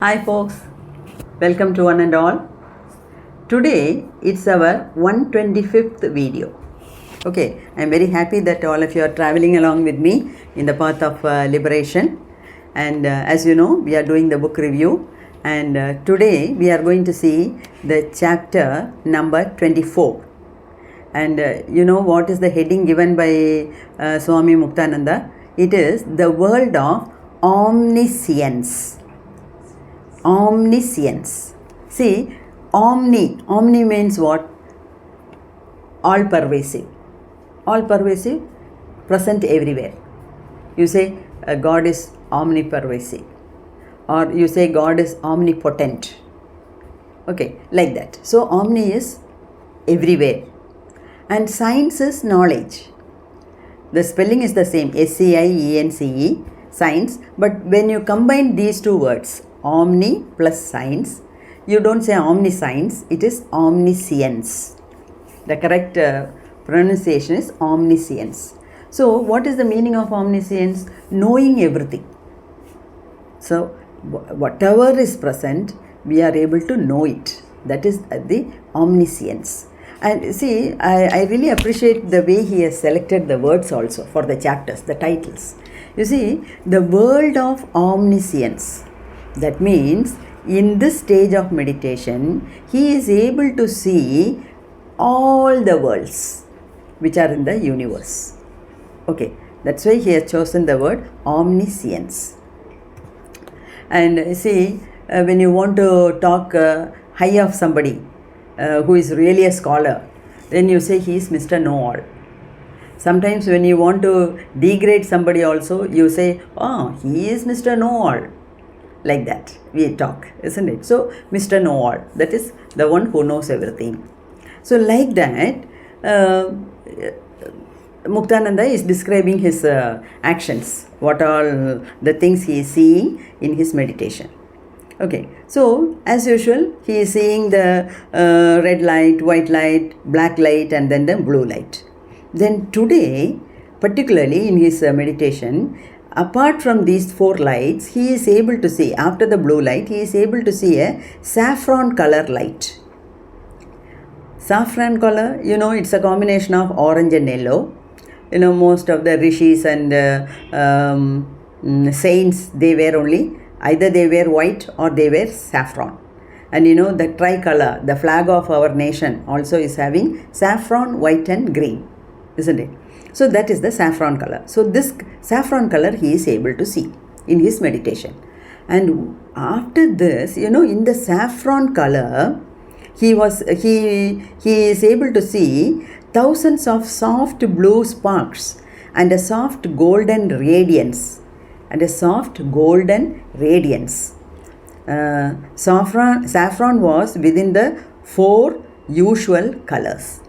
Hi folks, welcome to one and all. Today it's our 125th video. Okay, I'm very happy that all of you are traveling along with me in the path of liberation. And as you know, we are doing the book review. And today we are going to see the chapter number 24. And you know what is the heading given by Swami Muktananda? It is the world of omniscience. Omniscience. See, omni means what? All pervasive. All pervasive, present everywhere. You say God is omnipervasive, or you say God is omnipotent. Okay, like that. So omni is everywhere, and science is knowledge. The spelling is the same, SCIENCE, science, but when you combine these two words, omni plus science, you don't say omniscience, it is omniscience. The correct pronunciation is omniscience. So what is the meaning of omniscience? Knowing everything. So whatever is present, we are able to know it. That is the omniscience. And see, I really appreciate the way he has selected the words also for the chapters, the titles. You see, the world of omniscience. That means in this stage of meditation, he is able to see all the worlds which are in the universe. Okay, that's why he has chosen the word omniscience. And see, when you want to talk high of somebody who is really a scholar, then you say he is Mr. Know-All. Sometimes when you want to degrade somebody also, you say, oh, he is Mr. Know-All. Like that we talk, isn't it? So Mr. Know-All, that is the one who knows everything. So like that, Muktananda is describing his actions, what all the things he is seeing in his meditation. Okay, so as usual, he is seeing the red light, white light, black light, and then the blue light. Then today, particularly in his meditation, apart from these four lights, he is able to see, after the blue light, he is able to see a saffron color light. Saffron color, you know, it's a combination of orange and yellow. You know, most of the rishis and saints, they wear only, either they wear white or they wear saffron. And you know, the tricolor, the flag of our nation also is having saffron, white and green, isn't it? So that is the saffron color. So this saffron color he is able to see in his meditation. And after this, you know, in the saffron color, he is able to see thousands of soft blue sparks and a soft golden radiance. Saffron was within the four usual colors.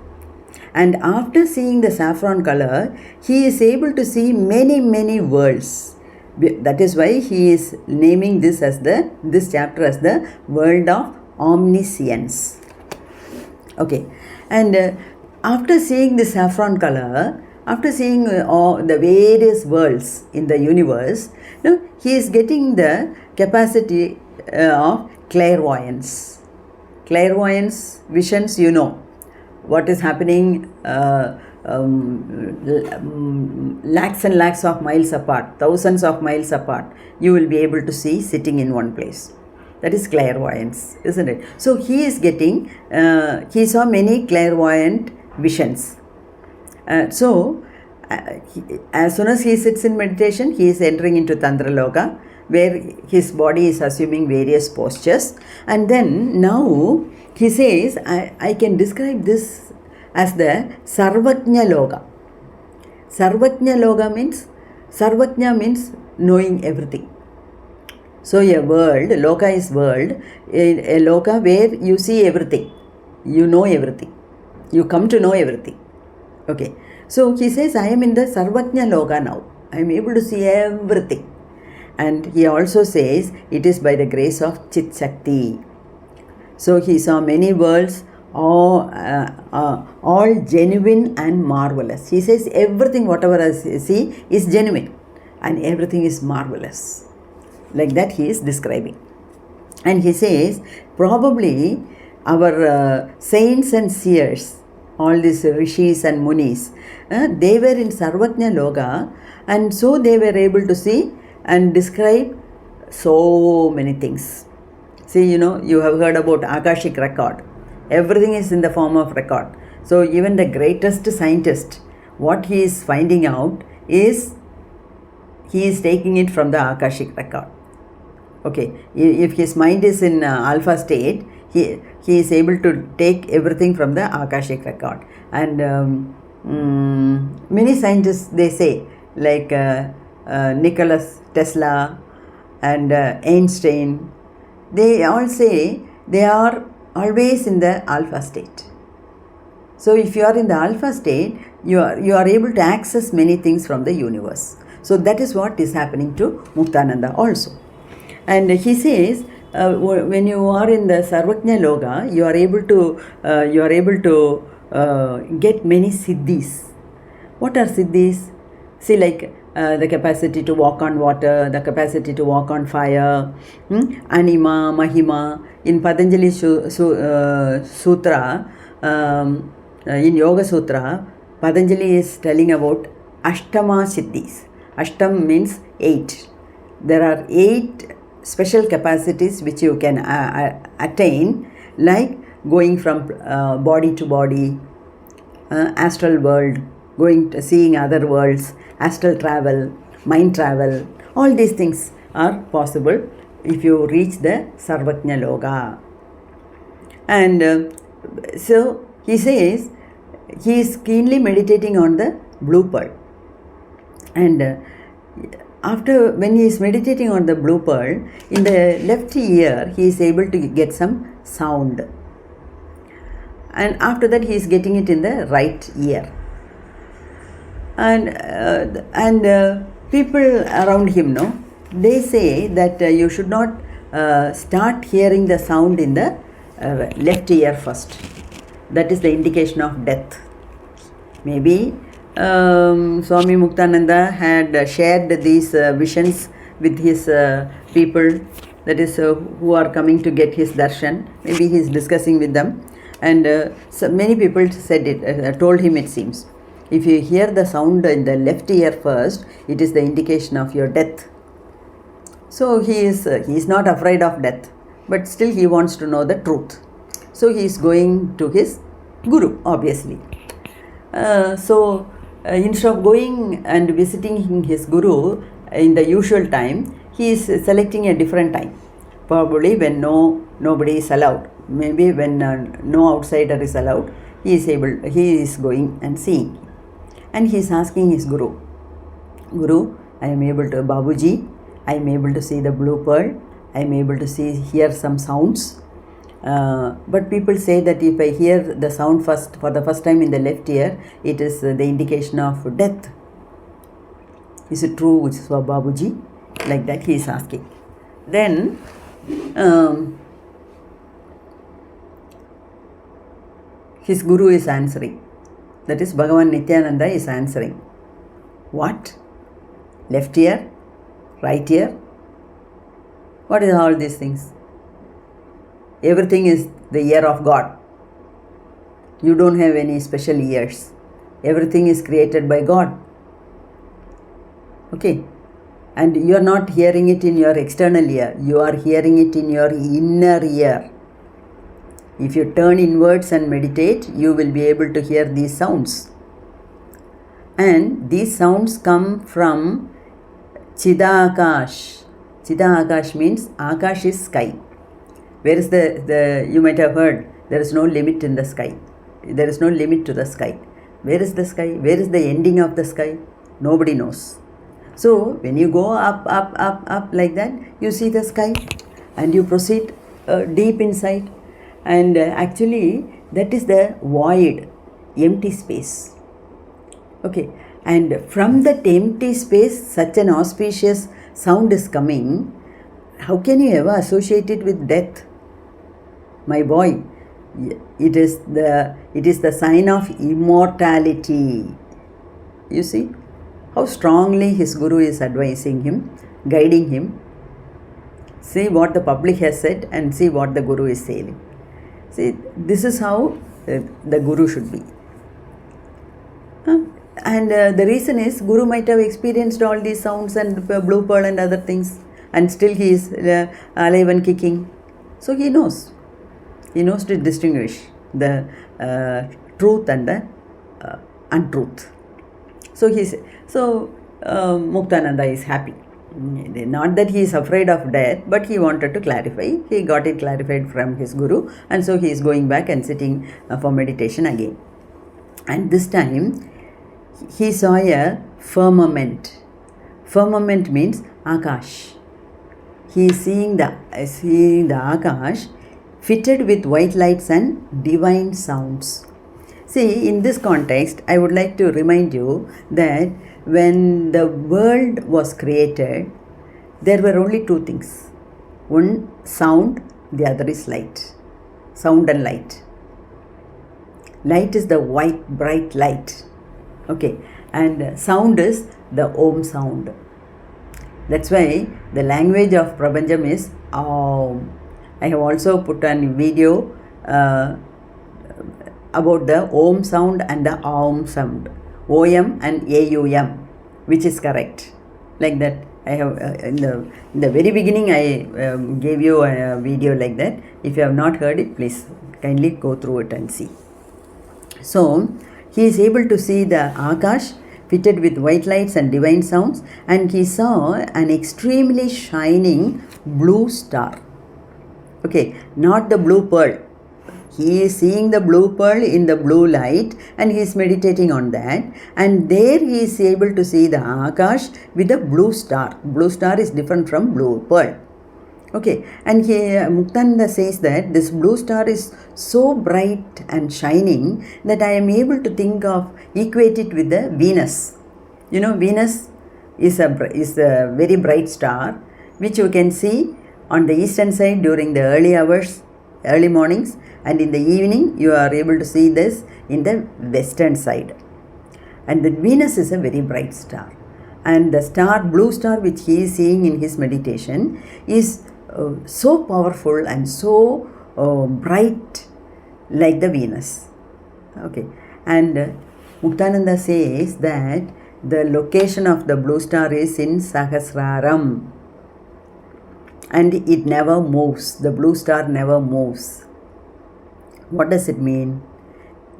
And after seeing the saffron color, he is able to see many worlds. That is why he is naming this chapter as the world of omniscience. Okay, and after seeing the saffron color, after seeing all the various worlds in the universe, you know, he is getting the capacity of clairvoyance. Clairvoyance, visions, you know. What is happening lakhs and lakhs of miles apart, thousands of miles apart, you will be able to see sitting in one place. That is clairvoyance, isn't it? So he is getting, he saw many clairvoyant visions. As soon as he sits in meditation, he is entering into Tantra Loka, where his body is assuming various postures. And then now he says, I can describe this as the Sarvajna Loka. Sarvajna means knowing everything. So a world, Loka is world, a Loka where you see everything, you know everything, you come to know everything. Okay, so he says, I am in the Sarvajna Loka now. I am able to see everything. And he also says, it is by the grace of Chit Shakthi. So he saw many worlds, all genuine and marvelous. He says everything, whatever I see, is genuine and everything is marvelous. Like that he is describing. And he says, probably our saints and seers, all these rishis and munis, they were in Sarvajna Loka, and so they were able to see and describe so many things. See, you have heard about Akashic record. Everything is in the form of record. So even the greatest scientist, what he is finding out is he is taking it from the Akashic record. Okay, if his mind is in alpha state, he is able to take everything from the Akashic record. And many scientists, they say, like Nikola Tesla and Einstein, they all say they are always in the alpha state. So if you are in the alpha state, you are able to access many things from the universe. So that is what is happening to Muktananda also. And he says, when you are in the Sarvajna Loka, you are able to get many siddhis. What are siddhis? See, like the capacity to walk on water, the capacity to walk on fire, anima, mahima. In Patanjali Sutra, in Yoga Sutra, Patanjali is telling about Ashtama Siddhis. Ashtam means 8. There are 8 special capacities which you can attain, like going from body to body, astral world, seeing other worlds, astral travel, mind travel. All these things are possible if you reach the Sarvajna Loka. And so he says he is keenly meditating on the blue pearl. And after, when he is meditating on the blue pearl, in the left ear he is able to get some sound, and after that he is getting it in the right ear. And people around him, they say that you should not start hearing the sound in the left ear first. That is the indication of death. Maybe Swami Muktananda had shared these visions with his people, that is who are coming to get his darshan. Maybe he is discussing with them, and so many people said it, told him, it seems, if you hear the sound in the left ear first, it is the indication of your death. So he is not afraid of death, but still he wants to know the truth. So he is going to his guru, obviously. Instead of going and visiting his guru in the usual time, he is selecting a different time. Probably when nobody is allowed. Maybe when no outsider is allowed, he is going and seeing. And he is asking his guru, I am able to, Babuji, I am able to see the blue pearl, I am able to hear some sounds. But people say that if I hear the sound for the first time in the left ear, it is the indication of death. Is it true, Babuji? Like that he is asking. Then his guru is answering. That is, Bhagavan Nityananda is answering. What? Left ear? Right ear? What is all these things? Everything is the ear of God. You don't have any special ears. Everything is created by God. Okay? And you are not hearing it in your external ear. You are hearing it in your inner ear. If you turn inwards and meditate, you will be able to hear these sounds. And these sounds come from Chidakash. Chidakash means Akash is sky. Where is you might have heard, there is no limit in the sky. There is no limit to the sky. Where is the sky? Where is the ending of the sky? Nobody knows. So when you go up like that, you see the sky and you proceed deep inside. And actually that is the void, empty space. Okay, and from that empty space, such an auspicious sound is coming. How can you ever associate it with death? My boy, it is the sign of immortality. You see how strongly his guru is advising him, guiding him. See what the public has said and see what the Guru is saying. See, this is how the Guru should be. And the reason is Guru might have experienced all these sounds and blue pearl and other things, and still he is alive and kicking. So he knows. He knows to distinguish the truth and the untruth. So Muktananda is happy. Not that he is afraid of death, but he wanted to clarify. He got it clarified from his Guru, and so he is going back and sitting for meditation again. And this time he saw a firmament. Firmament means Akash. He is seeing the Akash fitted with white lights and divine sounds. See, in this context, I would like to remind you that when the world was created, there were only two things. One, sound, the other is light. Sound and light. Light is the white, bright light. Okay, and sound is the Om sound. That's why the language of Prapancham is Om. I have also put on video about the Om sound and the Om sound. OM and AUM, which is correct. Like that, I have in the very beginning I gave you a video like that. If you have not heard it, please kindly go through it and see. So he is able to see the Akash fitted with white lights and divine sounds, and he saw an extremely shining blue star. Okay, not the blue pearl. He is seeing the blue pearl in the blue light and he is meditating on that, and there he is able to see the Akash with a blue star. Blue star is different from blue pearl. Okay, and Muktananda says that this blue star is so bright and shining that I am able to equate it with the Venus. You know, Venus is a very bright star which you can see on the eastern side during the early hours, early mornings, and in the evening you are able to see this in the western side. And the Venus is a very bright star, and the star, blue star, which he is seeing in his meditation is so powerful and so bright like the Venus. Okay, and Muktananda says that the location of the blue star is in Sahasraram, and it never moves. The blue star never moves. What does it mean?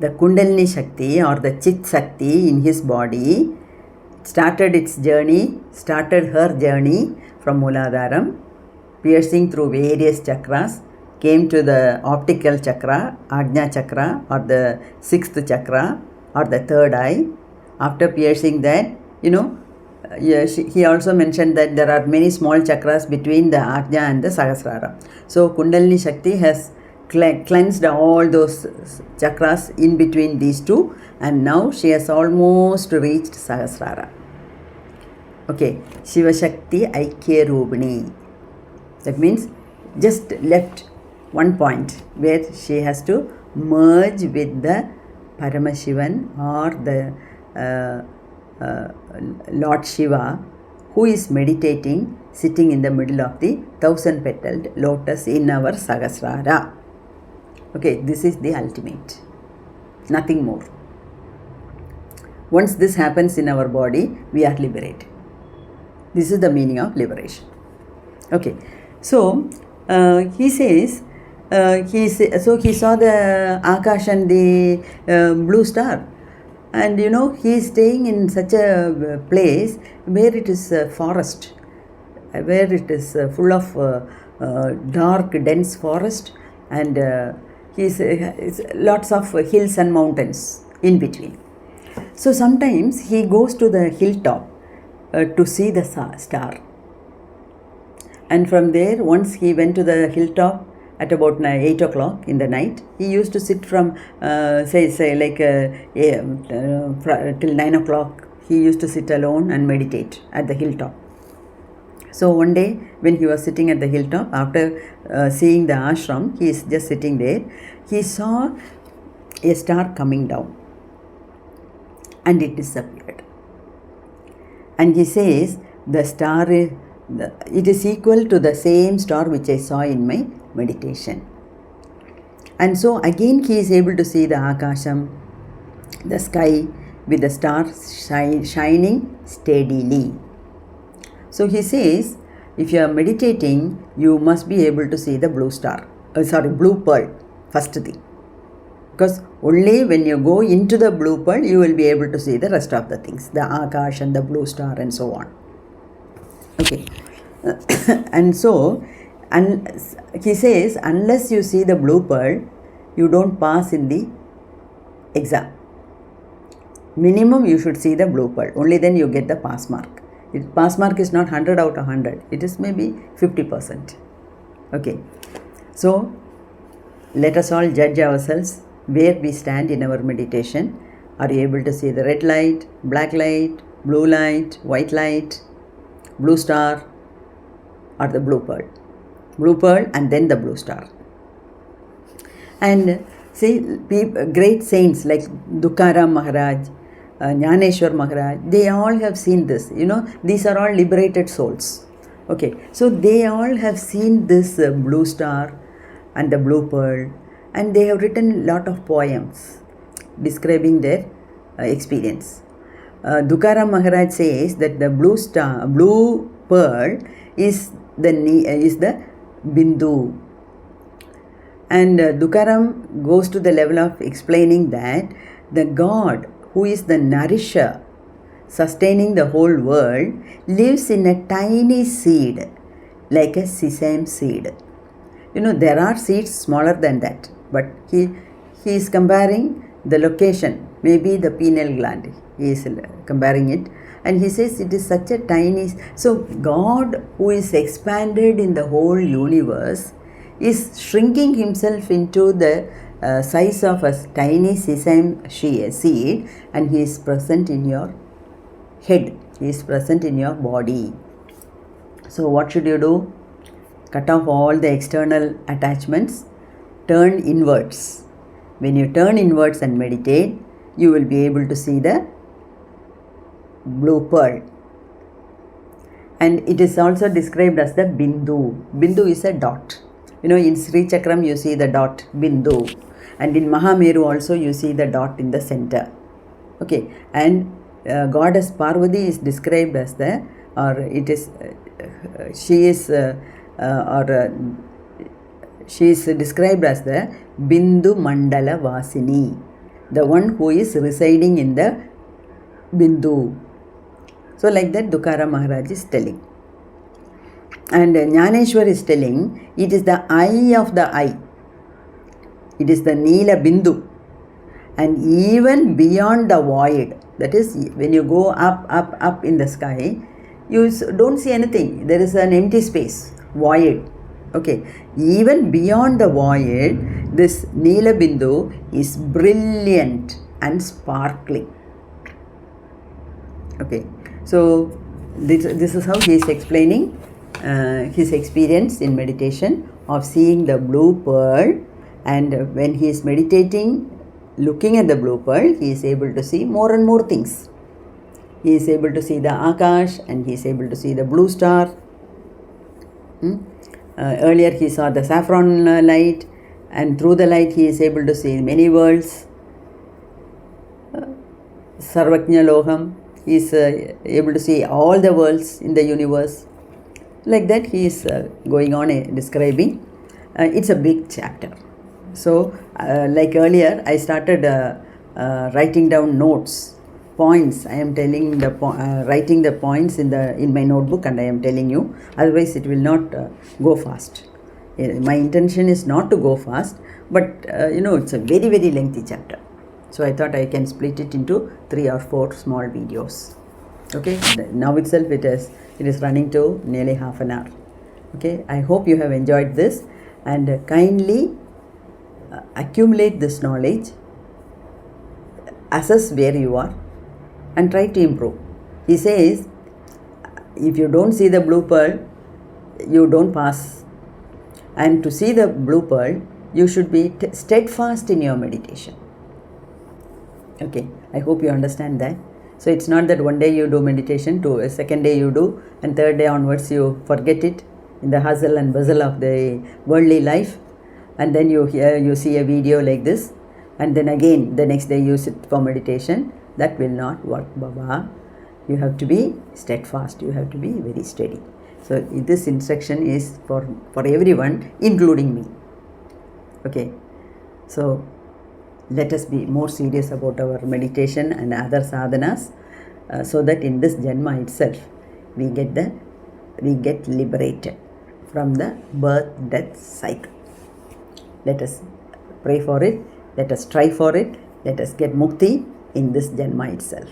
The Kundalini Shakti or the Chit Shakti in his body started her journey from Mooladharam, piercing through various chakras, came to the optical chakra, Ajna chakra, or the 6th chakra, or the 3rd eye. After piercing that, he also mentioned that there are many small chakras between the Ajna and the Sahasrara. So Kundalini Shakti has cleansed all those chakras in between these two, and now she has almost reached Sahasrara. Okay, Shiva Shakti Aikya Rubini. That means just left one point where she has to merge with the Paramashivan or the Lord Shiva, who is meditating, sitting in the middle of the 1000-petaled lotus in our Sahasrara. Okay, this is the ultimate. Nothing more. Once this happens in our body, we are liberated. This is the meaning of liberation. Okay, so he says, he saw the Akash and the blue star. And he is staying in such a place where it is forest, where it is full of dark, dense forest, and it's lots of hills and mountains in between. So sometimes he goes to the hilltop to see the star. And from there, once he went to the hilltop at about 8 o'clock in the night, he used to sit from till 9 o'clock. He used to sit alone and meditate at the hilltop. So one day when he was sitting at the hilltop, after seeing the ashram, he is just sitting there, he saw a star coming down and it disappeared. And he says the star it is equal to the same star which I saw in my meditation. And so again he is able to see the Akasham, the sky with the stars shining steadily. So he says, if you are meditating, you must be able to see the blue pearl, first thing. Because only when you go into the blue pearl, you will be able to see the rest of the things, the Akash and the blue star and so on. Okay. And so, and he says, unless you see the blue pearl, you don't pass in the exam. Minimum you should see the blue pearl. Only then you get the pass mark. Pass mark is not 100 out of 100. It is maybe 50%. Okay. So, let us all judge ourselves where we stand in our meditation. Are you able to see the red light, black light, blue light, white light, blue star, or the blue pearl? Blue pearl and then the blue star. And see, great saints like Tukaram Maharaj, Jnaneshwar Maharaj, they all have seen this. You know, these are all liberated souls. Okay, so they all have seen this blue star and the blue pearl, and they have written a lot of poems describing their experience. Tukaram Maharaj says that the blue pearl is the Bindu. And Tukaram goes to the level of explaining that the God who is the nourisher, sustaining the whole world, lives in a tiny seed, like a sesame seed. You know, there are seeds smaller than that, but he is comparing the location, maybe the pineal gland, he is comparing it, and he says it is such a tiny. So God, who is expanded in the whole universe, is shrinking himself into the size of a tiny sesame seed, and he is present in your head, he is present in your body. So what should you do? Cut off all the external attachments, turn inwards. When you turn inwards and meditate, you will be able to see the blue pearl. And it is also described as the Bindu. Bindu is a dot. You know, in Sri Chakram you see the dot, Bindu. And in Mahameru also you see the dot in the center. Okay, and goddess Parvati is described as the, or it is, she is described as the Bindu Mandala Vasini, the one who is residing in the Bindu. So like that Tukaram Maharaj is telling. And Jnaneshwar is telling, it is the eye of the eye. It is the Neela Bindu. And even beyond the void, that is, when you go up in the sky, you don't see anything. There is an empty space, void. Okay, even beyond the void, this Neela Bindu is brilliant and sparkling. Okay, so this is how he is explaining his experience in meditation of seeing the blue pearl. And when he is meditating, looking at the blue pearl, he is able to see more and more things. He is able to see the Akash, and he is able to see the blue star. Earlier he saw the saffron light, and through the light he is able to see many worlds. Sarvajna Loham, he is able to see all the worlds in the universe. Like that he is going on describing. It's a big chapter. So like earlier I started writing down notes, points. I am telling the writing the points in my notebook, and I am telling you, otherwise it will not go fast. My intention is not to go fast, but you know, it's a very, very lengthy chapter. So I thought I can split it into 3 or 4 small videos. Okay, now itself it is running to nearly half an hour. Okay, I hope you have enjoyed this, and kindly accumulate this knowledge, assess where you are, and try to improve. He says, if you don't see the blue pearl, you don't pass. And to see the blue pearl, you should be steadfast in your meditation. Okay, I hope you understand that. So it's not that one day you do meditation, a second day you do, and third day onwards you forget it in the hustle and bustle of the worldly life, and then you see a video like this, and then again the next day you sit for meditation. That will not work, Baba. You have to be steadfast, you have to be very steady. So this instruction is for everyone, including me. Okay, so let us be more serious about our meditation and other sadhanas, so that in this Janma itself we get liberated from the birth-death cycle. Let us pray for it, let us strive for it, let us get mukti in this Janma itself.